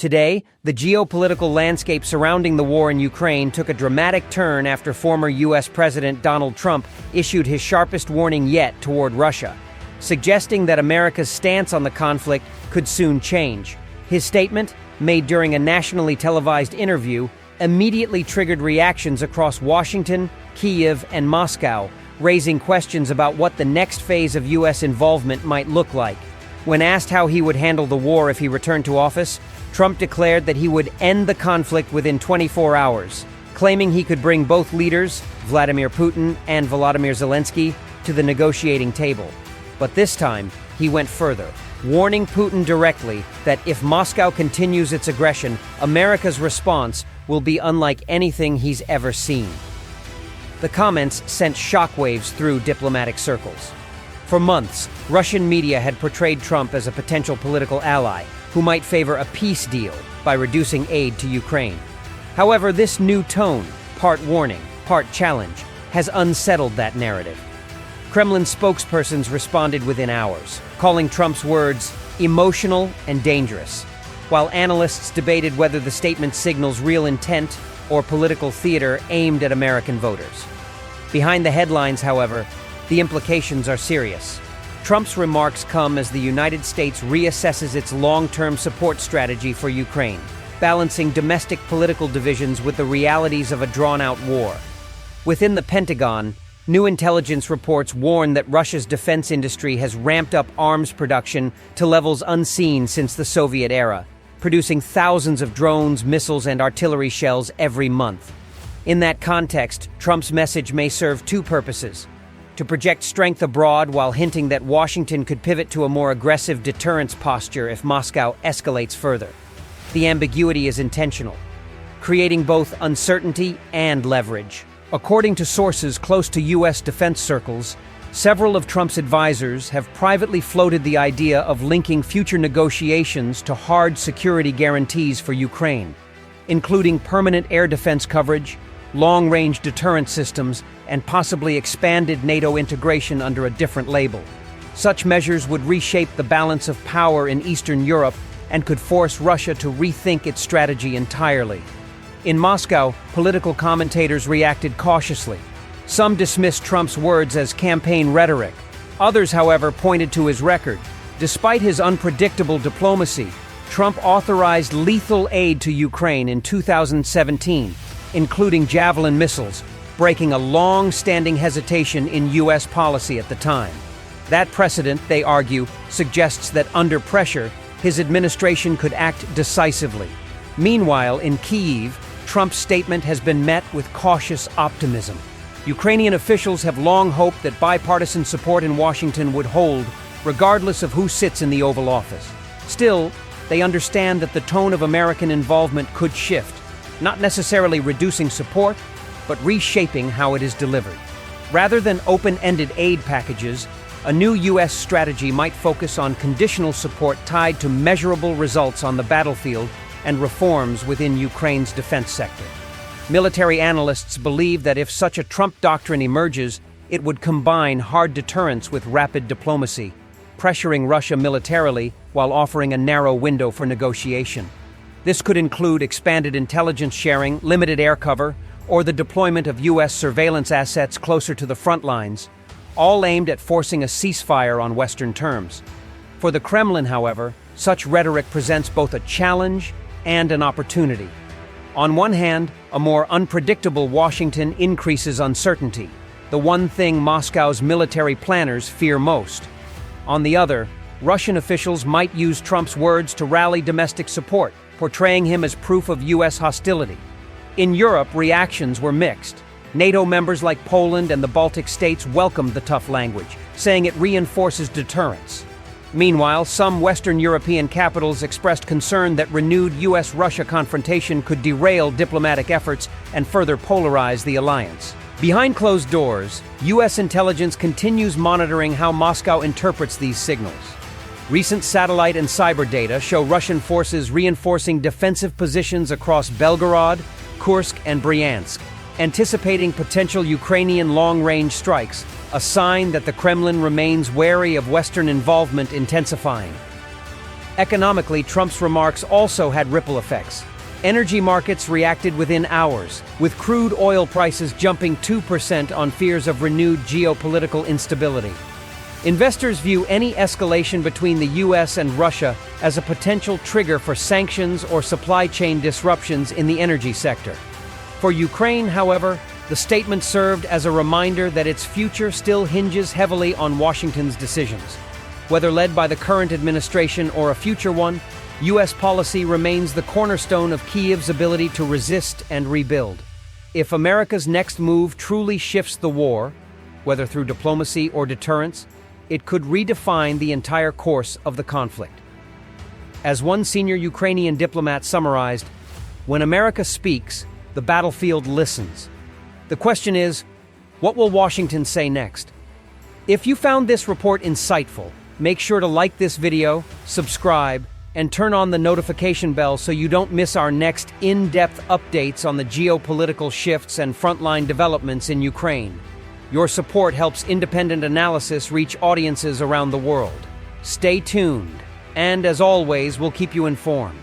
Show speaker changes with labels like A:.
A: Today, the geopolitical landscape surrounding the war in Ukraine took a dramatic turn after former U.S. President Donald Trump issued his sharpest warning yet toward Russia, suggesting that America's stance on the conflict could soon change. His statement, made during a nationally televised interview, immediately triggered reactions across Washington, Kyiv, and Moscow, raising questions about what the next phase of U.S. involvement might look like. When asked how he would handle the war if he returned to office, Trump declared that he would end the conflict within 24 hours, claiming he could bring both leaders, Vladimir Putin and Volodymyr Zelensky, to the negotiating table. But this time, he went further, warning Putin directly that if Moscow continues its aggression, America's response will be unlike anything he's ever seen. The comments sent shockwaves through diplomatic circles. For months, Russian media had portrayed Trump as a potential political ally who might favor a peace deal by reducing aid to Ukraine. However, this new tone, part warning, part challenge, has unsettled that narrative. Kremlin spokespersons responded within hours, calling Trump's words emotional and dangerous, while analysts debated whether the statement signals real intent or political theater aimed at American voters. Behind the headlines, however, the implications are serious. Trump's remarks come as the United States reassesses its long-term support strategy for Ukraine, balancing domestic political divisions with the realities of a drawn-out war. Within the Pentagon, new intelligence reports warn that Russia's defense industry has ramped up arms production to levels unseen since the Soviet era, producing thousands of drones, missiles, and artillery shells every month. In that context, Trump's message may serve two purposes: to project strength abroad while hinting that Washington could pivot to a more aggressive deterrence posture if Moscow escalates further. The ambiguity is intentional, creating both uncertainty and leverage. According to sources close to U.S. defense circles, several of Trump's advisors have privately floated the idea of linking future negotiations to hard security guarantees for Ukraine, including permanent air defense coverage, long-range deterrence systems, and possibly expanded NATO integration under a different label. Such measures would reshape the balance of power in Eastern Europe and could force Russia to rethink its strategy entirely. In Moscow, political commentators reacted cautiously. Some dismissed Trump's words as campaign rhetoric. Others, however, pointed to his record. Despite his unpredictable diplomacy, Trump authorized lethal aid to Ukraine in 2017, including Javelin missiles, breaking a long-standing hesitation in U.S. policy at the time. That precedent, they argue, suggests that under pressure, his administration could act decisively. Meanwhile, in Kyiv, Trump's statement has been met with cautious optimism. Ukrainian officials have long hoped that bipartisan support in Washington would hold, regardless of who sits in the Oval Office. Still, they understand that the tone of American involvement could shift, not necessarily reducing support, but reshaping how it is delivered. Rather than open-ended aid packages, a new U.S. strategy might focus on conditional support tied to measurable results on the battlefield and reforms within Ukraine's defense sector. Military analysts believe that if such a Trump doctrine emerges, it would combine hard deterrence with rapid diplomacy, pressuring Russia militarily while offering a narrow window for negotiation. This could include expanded intelligence sharing, limited air cover, or the deployment of U.S. surveillance assets closer to the front lines, all aimed at forcing a ceasefire on Western terms. For the Kremlin, however, such rhetoric presents both a challenge and an opportunity. On one hand, a more unpredictable Washington increases uncertainty, the one thing Moscow's military planners fear most. On the other, Russian officials might use Trump's words to rally domestic support, portraying him as proof of U.S. hostility. In Europe, reactions were mixed. NATO members like Poland and the Baltic states welcomed the tough language, saying it reinforces deterrence. Meanwhile, some Western European capitals expressed concern that renewed U.S.-Russia confrontation could derail diplomatic efforts and further polarize the alliance. Behind closed doors, U.S. intelligence continues monitoring how Moscow interprets these signals. Recent satellite and cyber data show Russian forces reinforcing defensive positions across Belgorod, Kursk, and Bryansk, anticipating potential Ukrainian long-range strikes, a sign that the Kremlin remains wary of Western involvement intensifying. Economically, Trump's remarks also had ripple effects. Energy markets reacted within hours, with crude oil prices jumping 2% on fears of renewed geopolitical instability. Investors view any escalation between the U.S. and Russia as a potential trigger for sanctions or supply chain disruptions in the energy sector. For Ukraine, however, the statement served as a reminder that its future still hinges heavily on Washington's decisions. Whether led by the current administration or a future one, U.S. policy remains the cornerstone of Kyiv's ability to resist and rebuild. If America's next move truly shifts the war, whether through diplomacy or deterrence, it could redefine the entire course of the conflict. As one senior Ukrainian diplomat summarized, "When America speaks, the battlefield listens." The question is, what will Washington say next? If you found this report insightful, make sure to like this video, subscribe, and turn on the notification bell so you don't miss our next in-depth updates on the geopolitical shifts and frontline developments in Ukraine. Your support helps independent analysis reach audiences around the world. Stay tuned, and as always, we'll keep you informed.